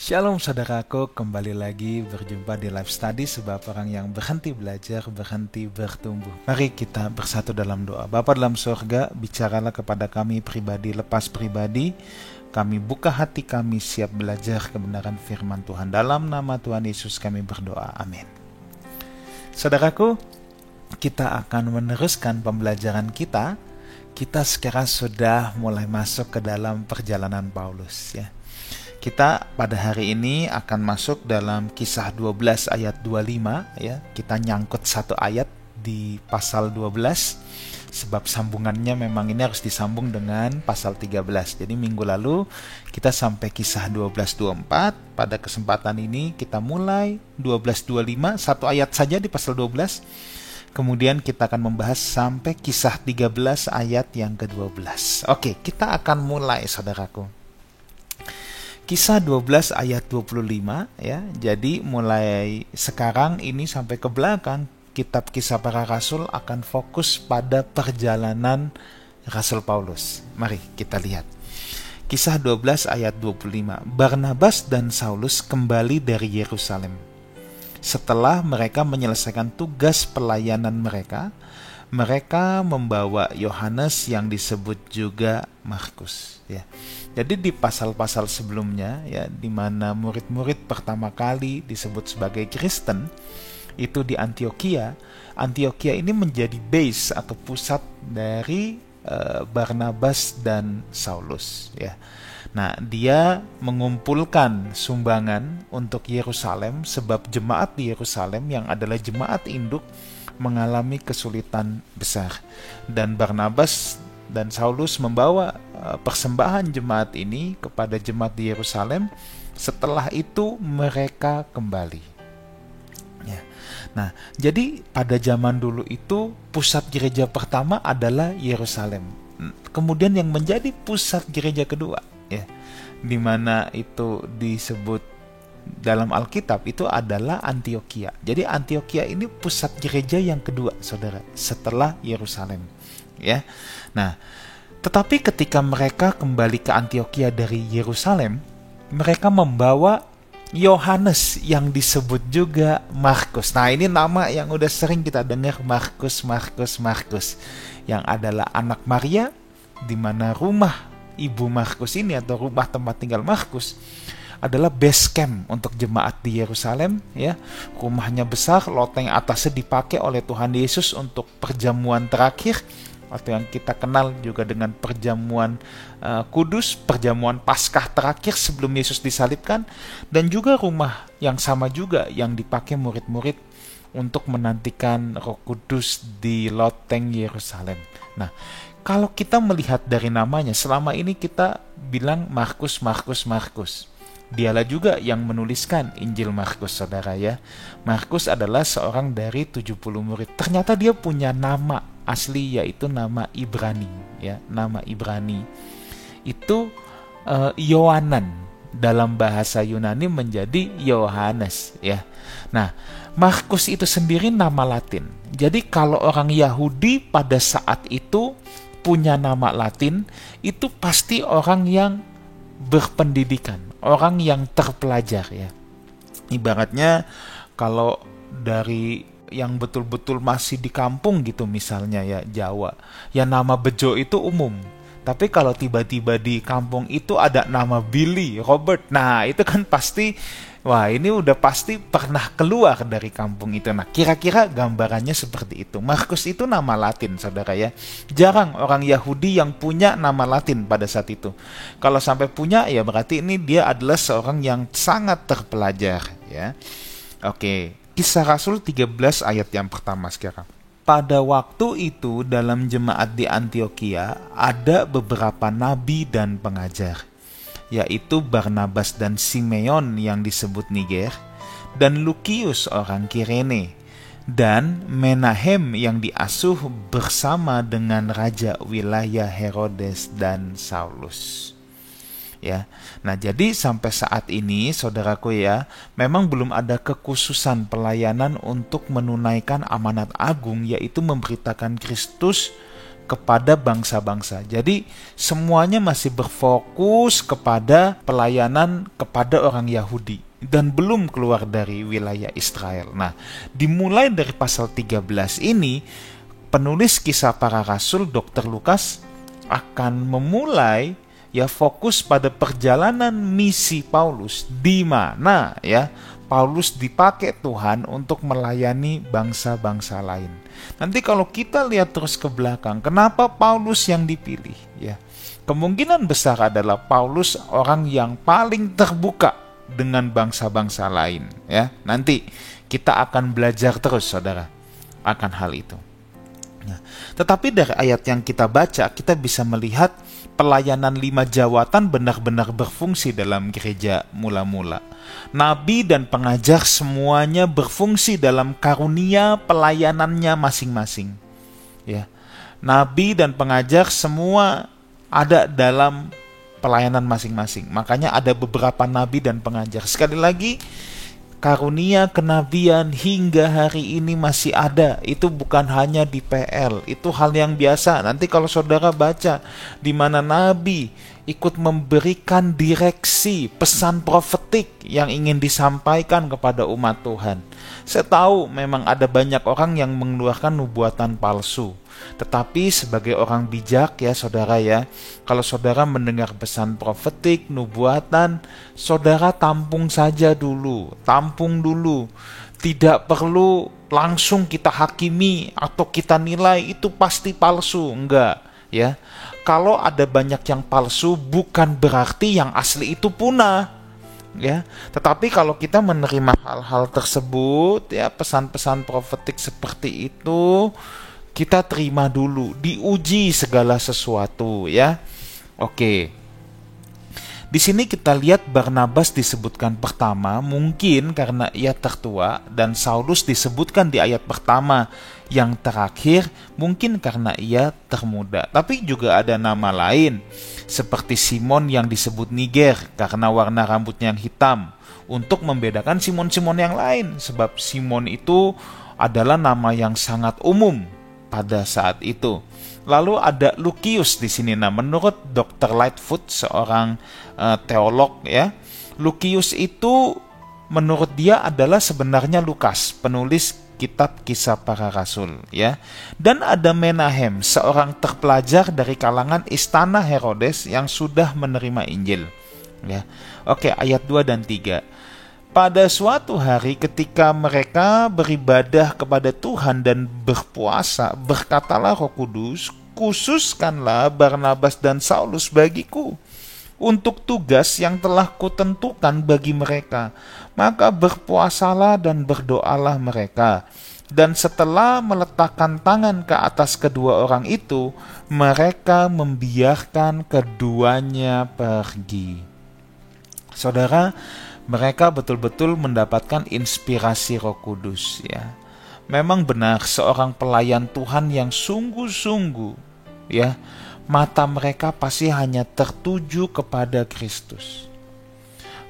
Shalom saudaraku, kembali lagi berjumpa di Life Study, sebuah orang yang berhenti belajar, berhenti bertumbuh. Mari kita bersatu dalam doa. Bapa dalam surga, bicaralah kepada kami pribadi lepas pribadi. Kami buka hati kami, siap belajar kebenaran firman Tuhan. Dalam nama Tuhan Yesus kami berdoa, amin. Saudaraku, kita akan meneruskan pembelajaran kita. Kita sekarang sudah mulai masuk ke dalam perjalanan Paulus, ya. Kita pada hari ini akan masuk dalam Kisah 12 ayat 25, ya. Kita nyangkut satu ayat di pasal 12 sebab sambungannya memang ini harus disambung dengan pasal 13. Jadi minggu lalu kita sampai Kisah 12:24. Pada kesempatan ini kita mulai 12:25, satu ayat saja di pasal 12. Kemudian kita akan membahas sampai Kisah 13 ayat yang ke-12. Oke, kita akan mulai saudaraku. Kisah 12 ayat 25, ya. Jadi mulai sekarang ini sampai ke belakang kitab Kisah Para Rasul akan fokus pada perjalanan Rasul Paulus. Mari kita lihat. Kisah 12 ayat 25. Barnabas dan Saulus kembali dari Yerusalem. Setelah mereka menyelesaikan tugas pelayanan mereka, mereka membawa Yohanes yang disebut juga Markus, ya. Jadi di pasal-pasal sebelumnya, ya, di mana murid-murid pertama kali disebut sebagai Kristen itu di Antioquia. Antioquia ini menjadi base atau pusat dari Barnabas dan Saulus, ya. Nah, dia mengumpulkan sumbangan untuk Yerusalem sebab jemaat di Yerusalem yang adalah jemaat induk mengalami kesulitan besar. Dan Barnabas dan Saulus membawa persembahan jemaat ini kepada jemaat di Yerusalem. Setelah itu mereka kembali, ya. Nah, jadi pada zaman dulu itu pusat gereja pertama adalah Yerusalem. Kemudian yang menjadi pusat gereja kedua, ya, di mana itu disebut dalam Alkitab itu adalah Antioquia. Jadi Antioquia ini pusat gereja yang kedua, saudara, setelah Yerusalem, ya. Nah, tetapi ketika mereka kembali ke Antioquia dari Yerusalem, mereka membawa Yohanes yang disebut juga Markus. Nah, ini nama yang udah sering kita dengar, Markus, yang adalah anak Maria, di mana rumah ibu Markus ini atau rumah tempat tinggal Markus adalah base camp untuk jemaat di Yerusalem, ya. Rumahnya besar, loteng atasnya dipakai oleh Tuhan Yesus untuk perjamuan terakhir, atau yang kita kenal juga dengan perjamuan kudus, perjamuan Paskah terakhir sebelum Yesus disalibkan. Dan juga rumah yang sama juga yang dipakai murid-murid untuk menantikan Roh Kudus di loteng Yerusalem. Nah, kalau kita melihat dari namanya, selama ini kita bilang Markus. Dialah juga yang menuliskan Injil Markus, saudara, ya. Markus adalah seorang dari 70 murid. Ternyata dia punya nama asli, yaitu nama Ibrani, ya. Nama Ibrani itu Yohanan, dalam bahasa Yunani menjadi Yohanes, ya. Nah, Markus itu sendiri nama Latin. Jadi kalau orang Yahudi pada saat itu punya nama Latin, itu pasti orang yang berpendidikan, orang yang terpelajar, ya. Ibaratnya kalau dari yang betul-betul masih di kampung gitu misalnya, ya, Jawa, ya nama Bejo itu umum. Tapi kalau tiba-tiba di kampung itu ada nama Billy, Robert, nah itu kan pasti, wah, ini udah pasti pernah keluar dari kampung itu. Nah, kira-kira gambarannya seperti itu. Markus itu nama Latin, saudara, ya. Jarang orang Yahudi yang punya nama Latin pada saat itu. Kalau sampai punya, ya berarti ini dia adalah seorang yang sangat terpelajar, ya. Oke, Kisah Rasul 13 ayat yang pertama sekarang. Pada waktu itu dalam jemaat di Antioquia ada beberapa nabi dan pengajar, yaitu Barnabas dan Simeon yang disebut Niger, dan Lukius orang Kirene, dan Menahem yang diasuh bersama dengan raja wilayah Herodes dan Saulus, ya. Nah, jadi sampai saat ini, saudaraku, ya, memang belum ada kekhususan pelayanan untuk menunaikan amanat agung, yaitu memberitakan Kristus kepada bangsa-bangsa. Jadi semuanya masih berfokus kepada pelayanan kepada orang Yahudi dan belum keluar dari wilayah Israel. Nah, dimulai dari pasal 13 ini, penulis Kisah Para Rasul Dr. Lukas akan memulai fokus pada perjalanan misi Paulus, di mana Paulus dipakai Tuhan untuk melayani bangsa-bangsa lain. Nanti kalau kita lihat terus ke belakang, kenapa Paulus yang dipilih? Kemungkinan besar adalah Paulus orang yang paling terbuka dengan bangsa-bangsa lain. Nanti kita akan belajar terus, saudara, akan hal itu. Tetapi dari ayat yang kita baca, kita bisa melihat pelayanan 5 jawatan benar-benar berfungsi dalam gereja mula-mula. Nabi dan pengajar semuanya berfungsi dalam karunia pelayanannya masing-masing. Nabi dan pengajar semua ada dalam pelayanan masing-masing. Makanya ada beberapa nabi dan pengajar. Sekali lagi, karunia kenabian hingga hari ini masih ada. Itu bukan hanya di PL, itu hal yang biasa. Nanti kalau saudara baca di mana nabi ikut memberikan direksi, pesan profetik yang ingin disampaikan kepada umat Tuhan. Saya tahu memang ada banyak orang yang mengeluarkan nubuatan palsu. Tetapi sebagai orang bijak saudara kalau saudara mendengar pesan profetik, nubuatan, saudara tampung saja dulu, tampung dulu. Tidak perlu langsung kita hakimi atau kita nilai itu pasti palsu, enggak Kalau ada banyak yang palsu bukan berarti yang asli itu punah. Tetapi kalau kita menerima hal-hal tersebut, pesan-pesan profetik seperti itu, kita terima dulu, diuji segala sesuatu Oke. Di sini kita lihat Barnabas disebutkan pertama, mungkin karena ia tertua, dan Saulus disebutkan di ayat pertama yang terakhir, mungkin karena ia termuda. Tapi juga ada nama lain, seperti Simon yang disebut Niger karena warna rambutnya yang hitam, untuk membedakan Simon-Simon yang lain, sebab Simon itu adalah nama yang sangat umum pada saat itu. Lalu ada Lukius di sini. Nah, menurut Dr. Lightfoot, seorang teolog Lukius itu menurut dia adalah sebenarnya Lukas, penulis kitab Kisah Para Rasul Dan ada Menahem, seorang terpelajar dari kalangan istana Herodes yang sudah menerima Injil. Oke, ayat 2 dan 3. Pada suatu hari ketika mereka beribadah kepada Tuhan dan berpuasa, berkatalah Roh Kudus, khususkanlah Barnabas dan Saulus bagiku untuk tugas yang telah kutentukan bagi mereka. Maka berpuasalah dan berdoalah mereka. Dan setelah meletakkan tangan ke atas kedua orang itu, mereka membiarkan keduanya pergi. Saudara, mereka betul-betul mendapatkan inspirasi Roh Kudus Memang benar, seorang pelayan Tuhan yang sungguh-sungguh mata mereka pasti hanya tertuju kepada Kristus.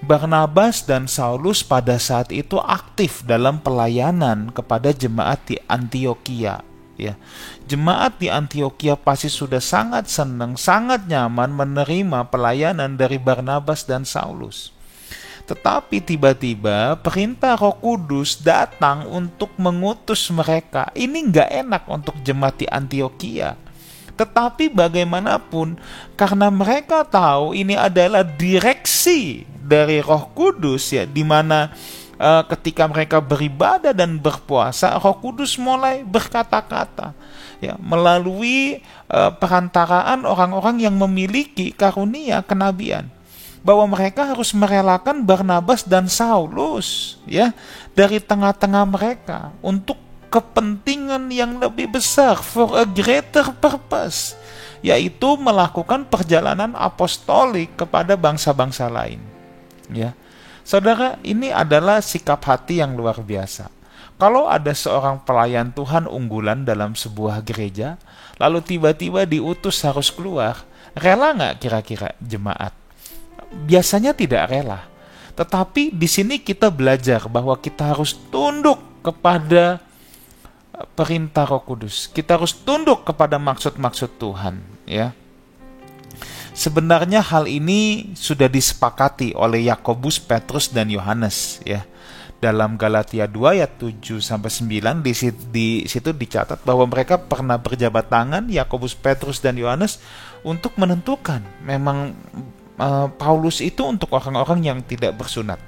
Barnabas dan Saulus pada saat itu aktif dalam pelayanan kepada jemaat di Antioquia. Jemaat di Antioquia pasti sudah sangat senang, sangat nyaman menerima pelayanan dari Barnabas dan Saulus. Tetapi tiba-tiba perintah Roh Kudus datang untuk mengutus mereka. Ini nggak enak untuk jemaat di Antioquia. Tetapi bagaimanapun, karena mereka tahu ini adalah direksi dari Roh Kudus di mana ketika mereka beribadah dan berpuasa, Roh Kudus mulai berkata-kata melalui perantaraan orang-orang yang memiliki karunia kenabian, bahwa mereka harus merelakan Barnabas dan Saulus dari tengah-tengah mereka untuk kepentingan yang lebih besar, for a greater purpose, yaitu melakukan perjalanan apostolik kepada bangsa-bangsa lain. Saudara, ini adalah sikap hati yang luar biasa. Kalau ada seorang pelayan Tuhan unggulan dalam sebuah gereja, lalu tiba-tiba diutus harus keluar, rela nggak kira-kira jemaat? Biasanya tidak rela. Tetapi di sini kita belajar bahwa kita harus tunduk kepada perintah Roh Kudus. Kita harus tunduk kepada maksud-maksud Tuhan, ya. Sebenarnya hal ini sudah disepakati oleh Yakobus, Petrus, dan Yohanes, ya. Dalam Galatia 2 ayat 7 sampai 9 di situ dicatat bahwa mereka pernah berjabat tangan, Yakobus, Petrus, dan Yohanes, untuk menentukan memang Paulus itu untuk orang-orang yang tidak bersunat.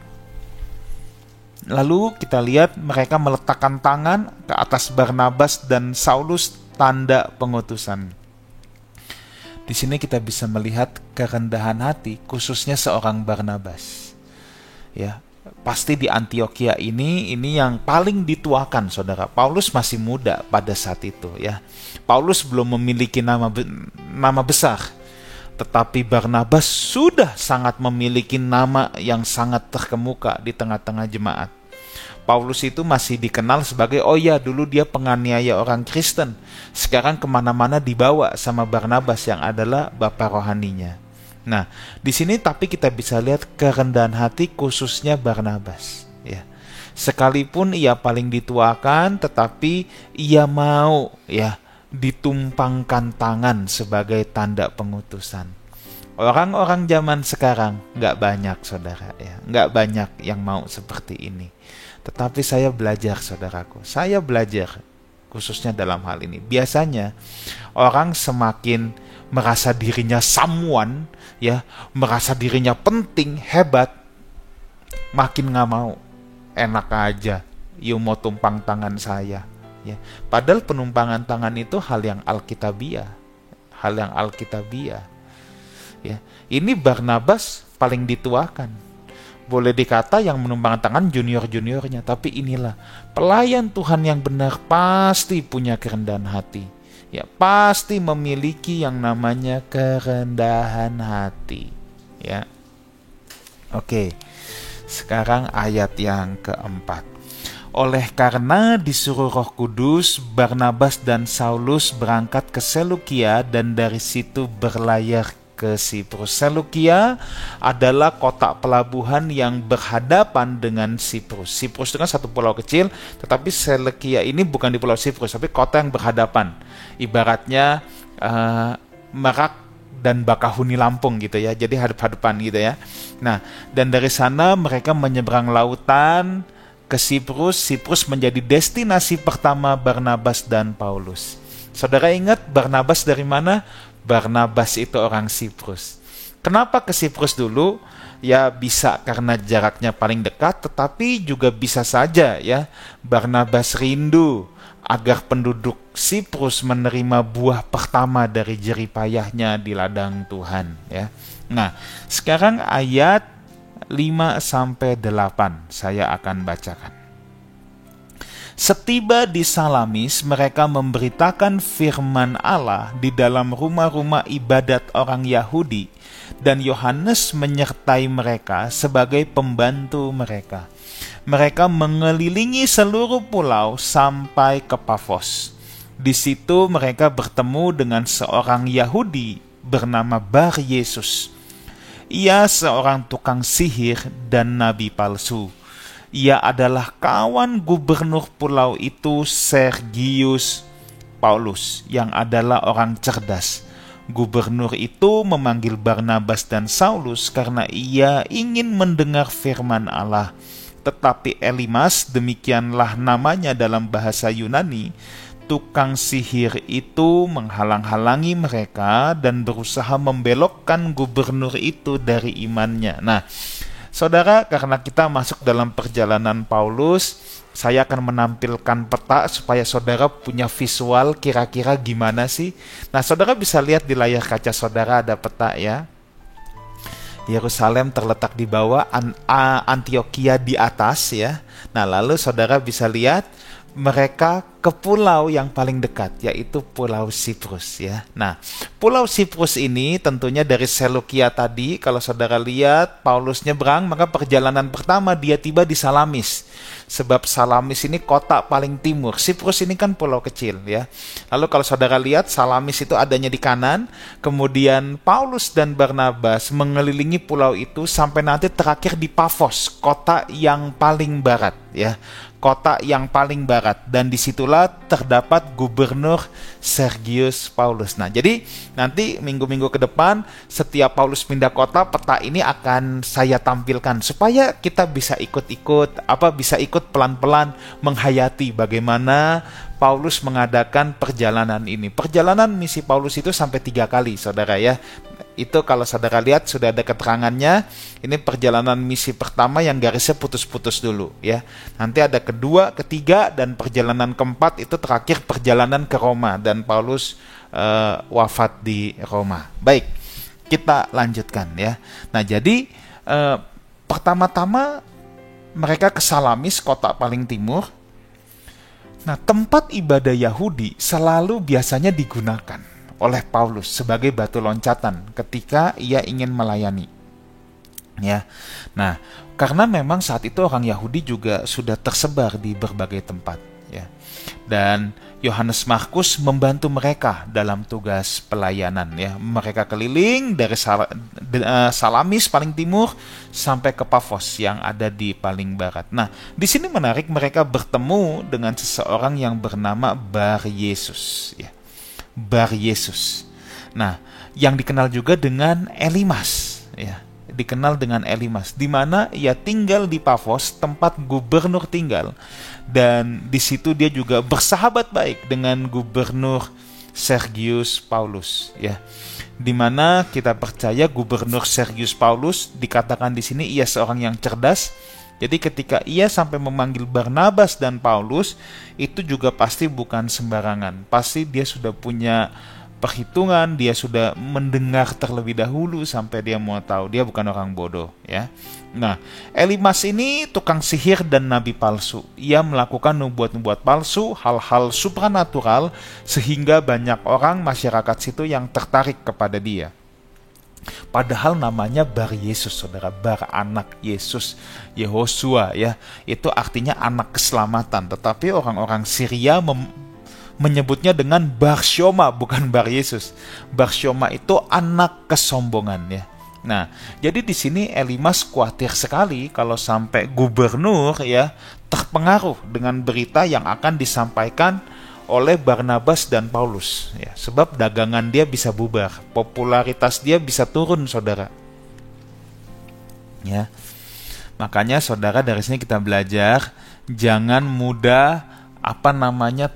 Lalu kita lihat mereka meletakkan tangan ke atas Barnabas dan Saulus, tanda pengutusan. Di sini kita bisa melihat kerendahan hati khususnya seorang Barnabas. Ya, pasti di Antioquia ini yang paling dituakan, saudara. Paulus masih muda pada saat itu, ya. Paulus belum memiliki nama besar, tetapi Barnabas sudah sangat memiliki nama yang sangat terkemuka di tengah-tengah jemaat. Paulus itu masih dikenal sebagai, dulu dia penganiaya orang Kristen. Sekarang kemana-mana dibawa sama Barnabas yang adalah bapak rohaninya. Nah, di sini tapi kita bisa lihat kerendahan hati khususnya Barnabas, ya. Sekalipun ia paling dituakan, tetapi ia mau, ya, ditumpangkan tangan sebagai tanda pengutusan. Orang-orang zaman sekarang nggak banyak, saudara, ya, nggak banyak yang mau seperti ini. Tetapi saya belajar, saudaraku, saya belajar khususnya dalam hal ini. Biasanya orang semakin merasa dirinya someone, ya, merasa dirinya penting, hebat, makin nggak mau. Enak aja, you mau tumpang tangan saya, ya. Padahal penumpangan tangan itu hal yang alkitabiah, ya. Ini Barnabas paling dituakan. Boleh dikata yang menumpang tangan junior-juniornya, tapi inilah pelayan Tuhan yang benar pasti punya kerendahan hati. Ya, pasti memiliki yang namanya kerendahan hati, ya. Oke, sekarang ayat yang keempat. Oleh karena disuruh Roh Kudus, Barnabas dan Saulus berangkat ke Selukia dan dari situ berlayar ke Siprus. Selukia adalah kota pelabuhan yang berhadapan dengan Siprus. Siprus itu kan satu pulau kecil, tetapi Selukia ini bukan di pulau Siprus, tapi kota yang berhadapan. Ibaratnya Merak dan Bakahuni Lampung gitu ya, jadi hadap-hadapan gitu ya. Nah, dan dari sana mereka menyeberang lautan ke Siprus. Siprus menjadi destinasi pertama Barnabas dan Paulus. Saudara ingat Barnabas dari mana? Barnabas itu orang Siprus. Kenapa ke Siprus dulu? Ya bisa karena jaraknya paling dekat, tetapi juga bisa saja ya Barnabas rindu agar penduduk Siprus menerima buah pertama dari jerih payahnya di ladang Tuhan, ya. Nah, sekarang ayat 5-8 saya akan bacakan. Setiba di Salamis, mereka memberitakan firman Allah di dalam rumah-rumah ibadat orang Yahudi, dan Yohanes menyertai mereka sebagai pembantu mereka. Mereka mengelilingi seluruh pulau sampai ke Pafos. Di situ mereka bertemu dengan seorang Yahudi bernama Bar Yesus. Ia seorang tukang sihir dan nabi palsu. Ia adalah kawan gubernur pulau itu, Sergius Paulus, yang adalah orang cerdas. Gubernur itu memanggil Barnabas dan Saulus karena ia ingin mendengar firman Allah. Tetapi Elimas, demikianlah namanya dalam bahasa Yunani, tukang sihir itu menghalang-halangi mereka dan berusaha membelokkan gubernur itu dari imannya. Nah, saudara, karena kita masuk dalam perjalanan Paulus, saya akan menampilkan peta supaya saudara punya visual kira-kira gimana sih. Nah, saudara bisa lihat di layar kaca saudara ada peta ya. Yerusalem terletak di bawah, Antioquia di atas ya. Nah, lalu saudara bisa lihat mereka ke pulau yang paling dekat, yaitu Pulau Siprus ya. Nah, Pulau Siprus ini tentunya dari Selukia tadi, kalau saudara lihat Paulus nyebrang, maka perjalanan pertama dia tiba di Salamis. Sebab Salamis ini kota paling timur. Siprus ini kan pulau kecil ya. Lalu kalau saudara lihat Salamis itu adanya di kanan, kemudian Paulus dan Barnabas mengelilingi pulau itu sampai nanti terakhir di Pafos, kota yang paling barat ya. kota yang paling barat, dan disitulah terdapat gubernur Sergius Paulus. Nah, jadi nanti minggu-minggu ke depan setiap Paulus pindah kota, peta ini akan saya tampilkan supaya kita bisa bisa ikut pelan-pelan menghayati bagaimana Paulus mengadakan perjalanan ini. Perjalanan misi Paulus itu sampai 3 kali, saudara ya. Itu kalau saudara lihat sudah ada keterangannya. Ini perjalanan misi pertama yang garisnya putus-putus dulu ya. Nanti ada kedua, ketiga, dan perjalanan keempat itu terakhir perjalanan ke Roma, dan Paulus wafat di Roma. Baik, kita lanjutkan ya. Nah, jadi pertama-tama mereka ke Salamis, kota paling timur. Nah, tempat ibadah Yahudi selalu biasanya digunakan oleh Paulus sebagai batu loncatan ketika ia ingin melayani. Ya. Nah, karena memang saat itu orang Yahudi juga sudah tersebar di berbagai tempat, ya. Dan Yohanes Markus membantu mereka dalam tugas pelayanan, ya. Mereka keliling dari Salamis paling timur sampai ke Pafos yang ada di paling barat. Nah, di sini menarik, mereka bertemu dengan seseorang yang bernama Bar Yesus, ya. Bar Yesus. Nah, yang dikenal juga dengan Elimas, ya. Dikenal dengan Elimas, di mana ia tinggal di Pafos, tempat gubernur tinggal, dan di situ dia juga bersahabat baik dengan gubernur Sergius Paulus, ya. Di mana kita percaya gubernur Sergius Paulus dikatakan di sini ia seorang yang cerdas. Jadi ketika ia sampai memanggil Barnabas dan Paulus, itu juga pasti bukan sembarangan. Pasti dia sudah punya perhitungan, dia sudah mendengar terlebih dahulu sampai dia mau tahu. Dia bukan orang bodoh, ya. Nah, Elimas ini tukang sihir dan nabi palsu. Ia melakukan nubuat-nubuat palsu, hal-hal supranatural, sehingga banyak orang masyarakat situ yang tertarik kepada dia. Padahal namanya Bar Yesus, saudara. Bar anak Yesus, Yehosua, ya. Itu artinya anak keselamatan. Tetapi orang-orang Syria menyebutnya dengan Bar Shoma, bukan Bar Yesus. Bar Shoma itu anak kesombongan, ya. Nah, jadi di sini Elimas khawatir sekali kalau sampai gubernur, ya, terpengaruh dengan berita yang akan disampaikan oleh Barnabas dan Paulus, ya, sebab dagangan dia bisa bubar, popularitas dia bisa turun, saudara. Ya, makanya saudara, dari sini kita belajar jangan mudah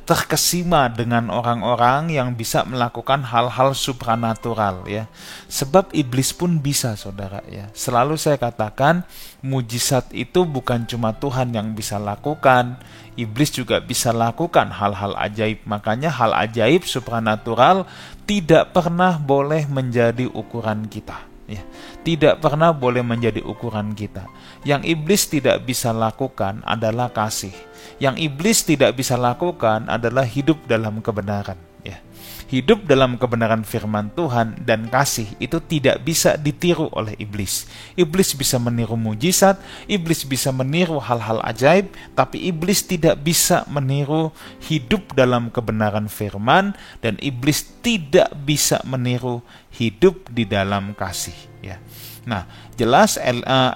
terkesima dengan orang-orang yang bisa melakukan hal-hal supranatural, ya. Sebab iblis pun bisa, saudara, ya. Selalu saya katakan, mujizat itu bukan cuma Tuhan yang bisa lakukan, iblis juga bisa lakukan hal-hal ajaib. Makanya hal ajaib supranatural tidak pernah boleh menjadi ukuran kita, ya. Tidak pernah boleh menjadi ukuran kita. Yang iblis tidak bisa lakukan adalah kasih. Yang iblis tidak bisa lakukan adalah hidup dalam kebenaran, ya. Hidup dalam kebenaran firman Tuhan dan kasih itu tidak bisa ditiru oleh iblis. Iblis bisa meniru mujizat, iblis bisa meniru hal-hal ajaib, tapi iblis tidak bisa meniru hidup dalam kebenaran firman, dan iblis tidak bisa meniru hidup di dalam kasih, ya. Nah, jelas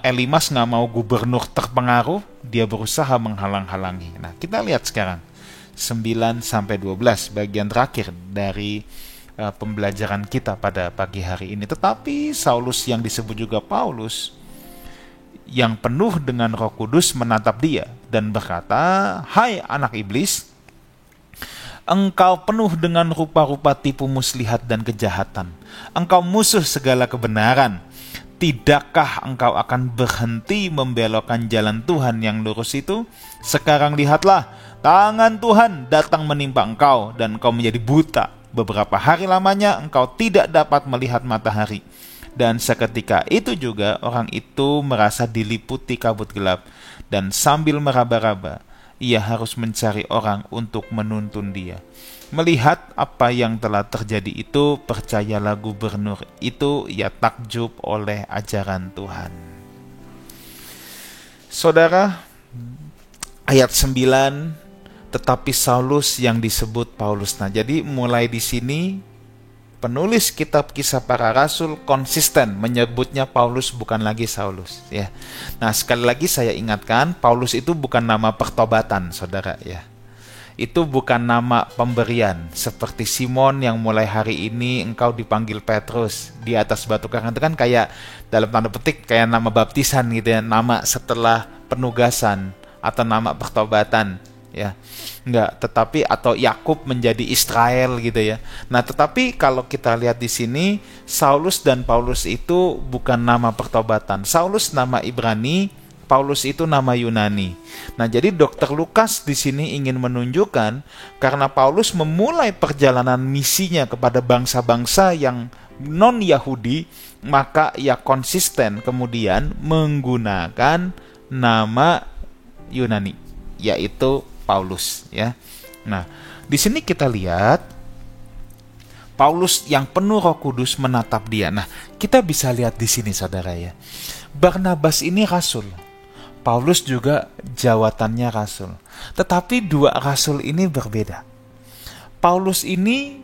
Elimas nggak mau gubernur terpengaruh, dia berusaha menghalang-halangi. Nah, kita lihat sekarang 9-12, bagian terakhir dari pembelajaran kita pada pagi hari ini. Tetapi Saulus yang disebut juga Paulus, yang penuh dengan Roh Kudus, menatap dia dan berkata, "Hai anak iblis, engkau penuh dengan rupa-rupa tipu muslihat dan kejahatan. Engkau musuh segala kebenaran. Tidakkah engkau akan berhenti membelokkan jalan Tuhan yang lurus itu? Sekarang lihatlah, tangan Tuhan datang menimpa engkau dan engkau menjadi buta. Beberapa hari lamanya engkau tidak dapat melihat matahari." Dan seketika itu juga orang itu merasa diliputi kabut gelap, dan sambil meraba-raba ia harus mencari orang untuk menuntun dia. Melihat apa yang telah terjadi itu, percayalah gubernur itu, ia takjub oleh ajaran Tuhan. Saudara, ayat 9, tetapi Saulus yang disebut Paulus. Nah, jadi mulai di sini penulis kitab Kisah Para Rasul konsisten menyebutnya Paulus bukan lagi Saulus, ya. Nah, sekali lagi saya ingatkan, Paulus itu bukan nama pertobatan, saudara, ya. Itu bukan nama pemberian seperti Simon yang mulai hari ini engkau dipanggil Petrus di atas batu karang. Itu kan kayak dalam tanda petik kayak nama baptisan gitu ya, nama setelah penugasan atau nama pertobatan, ya. Enggak, tetapi atau Yakub menjadi Israel gitu ya. Nah, tetapi kalau kita lihat di sini, Saulus dan Paulus itu bukan nama pertobatan. Saulus nama Ibrani, Paulus itu nama Yunani. Nah, jadi Dr. Lukas di sini ingin menunjukkan karena Paulus memulai perjalanan misinya kepada bangsa-bangsa yang non-Yahudi, maka ia konsisten kemudian menggunakan nama Yunani, yaitu Paulus, ya. Nah, di sini kita lihat Paulus yang penuh Roh Kudus menatap dia. Nah, kita bisa lihat di sini, saudara, ya. Barnabas ini rasul. Paulus juga jawatannya rasul. Tetapi dua rasul ini berbeda. Paulus ini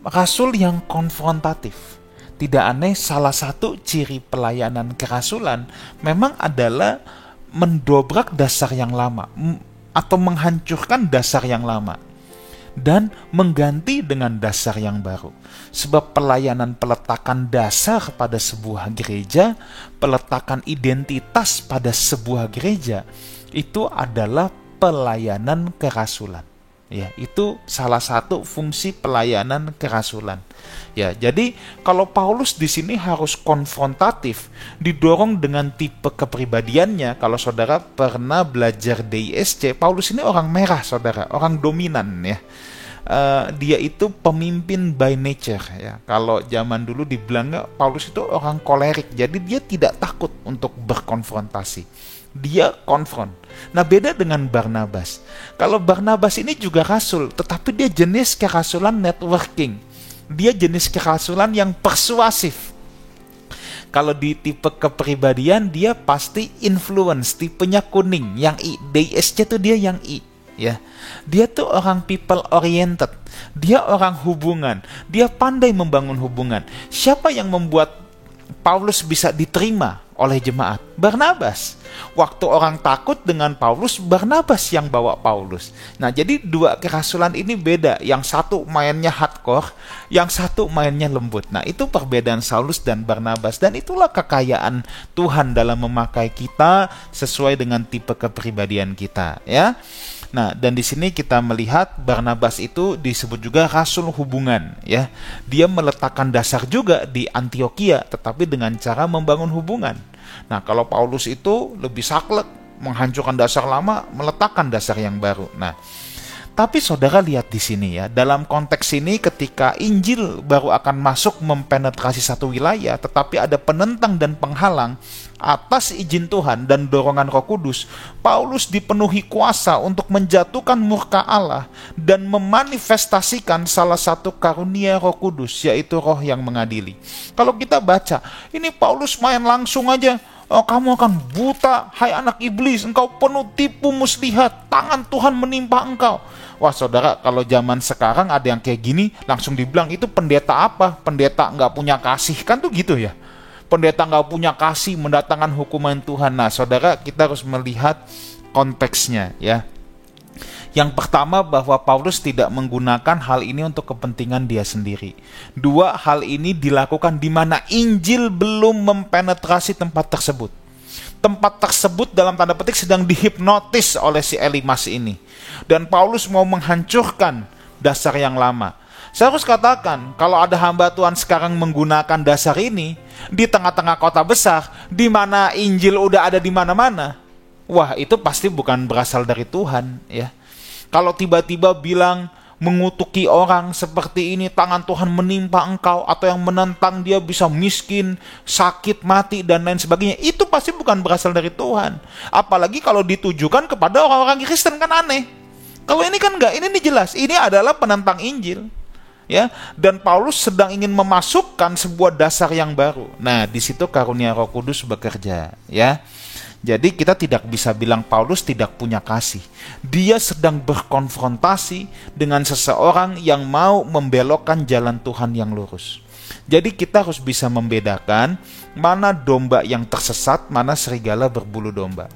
rasul yang konfrontatif. Tidak aneh, salah satu ciri pelayanan kerasulan memang adalah mendobrak dasar yang lama atau menghancurkan dasar yang lama dan mengganti dengan dasar yang baru. Sebab pelayanan peletakan dasar pada sebuah gereja, peletakan identitas pada sebuah gereja, itu adalah pelayanan kerasulan. Ya, itu salah satu fungsi pelayanan kerasulan. Ya, jadi kalau Paulus di sini harus konfrontatif, didorong dengan tipe kepribadiannya. Kalau saudara pernah belajar DISC, Paulus ini orang merah, saudara, orang dominan, ya. Dia itu pemimpin by nature, ya. Kalau zaman dulu dibilang Paulus itu orang kolerik, jadi dia tidak takut untuk berkonfrontasi. Dia konfront. Nah, beda dengan Barnabas. Kalau Barnabas ini juga rasul, tetapi dia jenis kerasulan networking. Dia jenis kerasulan yang persuasif. Kalau di tipe kepribadian, dia pasti influence, tipenya kuning, yang I. DISC itu dia yang I, ya. Dia tuh orang people oriented. Dia orang hubungan. Dia pandai membangun hubungan. Siapa yang membuat Paulus bisa diterima oleh jemaat? Barnabas. Waktu orang takut dengan Paulus, Barnabas yang bawa Paulus. Nah, jadi dua kerasulan ini beda. Yang satu mainnya hardcore, yang satu mainnya lembut. Nah, itu perbedaan Saulus dan Barnabas. Dan itulah kekayaan Tuhan dalam memakai kita sesuai dengan tipe kepribadian kita, ya. Nah, dan di sini kita melihat Barnabas itu disebut juga rasul hubungan, ya. Dia meletakkan dasar juga di Antioquia, tetapi dengan cara membangun hubungan. Nah, kalau Paulus itu lebih saklek, menghancurkan dasar lama, meletakkan dasar yang baru. Nah, tapi saudara lihat di sini, ya, dalam konteks ini ketika Injil baru akan masuk mempenetrasi satu wilayah, tetapi ada penentang dan penghalang, atas izin Tuhan dan dorongan Roh Kudus, Paulus dipenuhi kuasa untuk menjatuhkan murka Allah dan memanifestasikan salah satu karunia Roh Kudus, yaitu roh yang mengadili. Kalau kita baca, ini Paulus main langsung aja. Oh, kamu akan buta, hai anak iblis, engkau penuh tipu muslihat, tangan Tuhan menimpa engkau. Wah, saudara, kalau zaman sekarang ada yang kayak gini, langsung dibilang itu pendeta apa? Pendeta nggak punya kasih, kan tuh gitu ya. Pendeta nggak punya kasih, mendatangkan hukuman Tuhan. Nah, saudara, kita harus melihat konteksnya, ya. Yang pertama, bahwa Paulus tidak menggunakan hal ini untuk kepentingan dia sendiri. Dua, hal ini dilakukan di mana Injil belum mempenetrasi tempat tersebut. Tempat tersebut dalam tanda petik sedang dihipnotis oleh si Elimas ini. Dan Paulus mau menghancurkan dasar yang lama. Saya harus katakan, kalau ada hamba Tuhan sekarang menggunakan dasar ini di tengah-tengah kota besar, di mana Injil udah ada di mana-mana, wah, itu pasti bukan berasal dari Tuhan, ya. Kalau tiba-tiba bilang mengutuki orang seperti ini, tangan Tuhan menimpa engkau, atau yang menentang dia bisa miskin, sakit, mati, dan lain sebagainya, itu pasti bukan berasal dari Tuhan. Apalagi kalau ditujukan kepada orang-orang Kristen, kan aneh. Kalau ini kan enggak, ini jelas, ini adalah penentang Injil. Ya, dan Paulus sedang ingin memasukkan sebuah dasar yang baru. Nah, di situ karunia Roh Kudus bekerja, ya. Jadi kita tidak bisa bilang Paulus tidak punya kasih. Dia sedang berkonfrontasi dengan seseorang yang mau membelokkan jalan Tuhan yang lurus. Jadi kita harus bisa membedakan mana domba yang tersesat, mana serigala berbulu domba.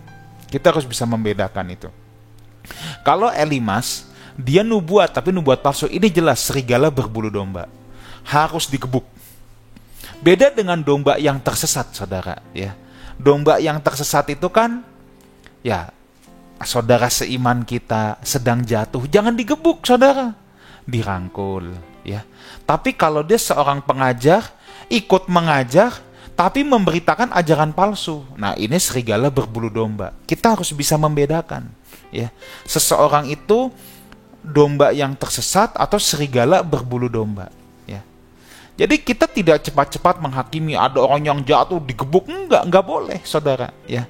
Kita harus bisa membedakan itu. Kalau Elimas, dia nubuat tapi nubuat palsu, ini jelas serigala berbulu domba. Harus digebuk. Beda dengan domba yang tersesat, saudara, ya. Domba yang tersesat itu kan, ya, saudara seiman kita sedang jatuh, jangan digebuk, saudara. Dirangkul, ya. Tapi kalau dia seorang pengajar, ikut mengajar, tapi memberitakan ajaran palsu. Nah, ini serigala berbulu domba. Kita harus bisa membedakan, ya. Seseorang itu domba yang tersesat atau serigala berbulu domba. Jadi kita tidak cepat-cepat menghakimi ada orang yang jatuh digebuk, enggak boleh, saudara, ya.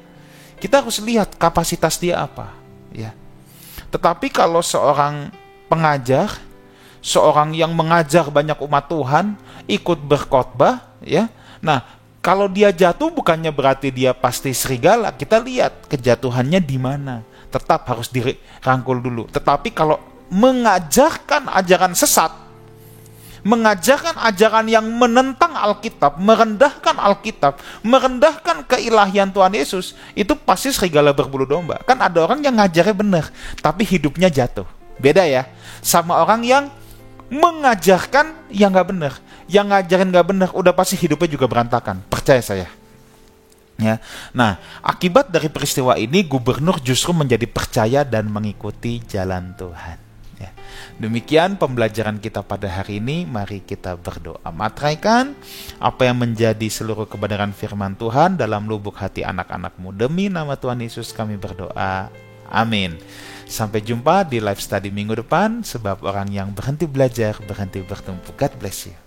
Kita harus lihat kapasitas dia apa, ya. Tetapi kalau seorang pengajar, seorang yang mengajar banyak umat Tuhan, ikut berkhotbah, ya. Nah, kalau dia jatuh bukannya berarti dia pasti serigala. Kita lihat kejatuhannya di mana. Tetap harus dirangkul dulu. Tetapi kalau mengajarkan ajaran sesat, mengajarkan ajaran yang menentang Alkitab, merendahkan Alkitab, merendahkan keilahian Tuhan Yesus, itu pasti serigala berbulu domba. Kan ada orang yang ngajarnya benar, tapi hidupnya jatuh. Beda ya, sama orang yang mengajarkan yang gak benar. Yang ngajarin gak benar, udah pasti hidupnya juga berantakan. Percaya saya. Ya. Nah, akibat dari peristiwa ini, gubernur justru menjadi percaya dan mengikuti jalan Tuhan. Demikian pembelajaran kita pada hari ini. Mari kita berdoa. Matraikan apa yang menjadi seluruh kebenaran firman Tuhan dalam lubuk hati anak-anak-Mu. Demi nama Tuhan Yesus kami berdoa. Amin. Sampai jumpa di live study minggu depan. Sebab orang yang berhenti belajar, berhenti bertumbuh. God bless you.